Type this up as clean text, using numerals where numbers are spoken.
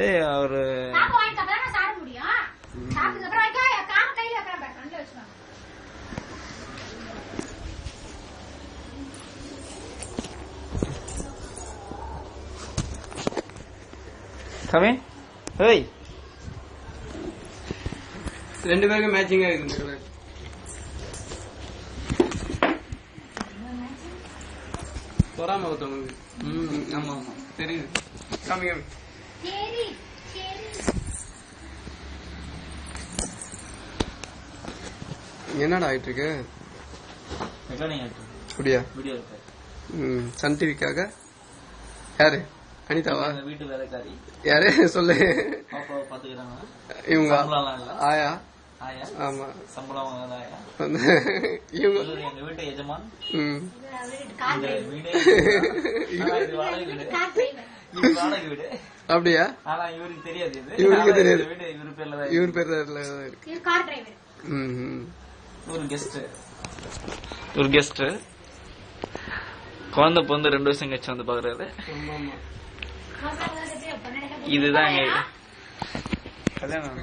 ஏய் அவரு கமே ஏய் ரெண்டு பேருக்கு மேட்சிங்கா இருக்கு. பொறாம ஒருத்தவங்க. ஆமா ஆமா தெரியுது. காமி காமி. என்னடா ஆயிட்டு இருக்கு? அப்படியா? சன் டிவிக்காக யாரு? அனிதாவா? வீட்டு வேலைக்காரி. யாரு சொல்லு. இவங்க ஆயா. ஆமா சம்பளம் இவங்க எங்க வீட்டு எஜமான். வீடு அப்படியா? ஆனா இவருக்கு தெரியாது. இவருக்கு தெரியாது. இவர் பேர்ல இருக்கு. ஒரு கெஸ்ட் குழந்தை பிறந்து 2 வருஷம் கழிச்சு வந்து பாக்குறாரு. இதுதான் கல்யாணம்.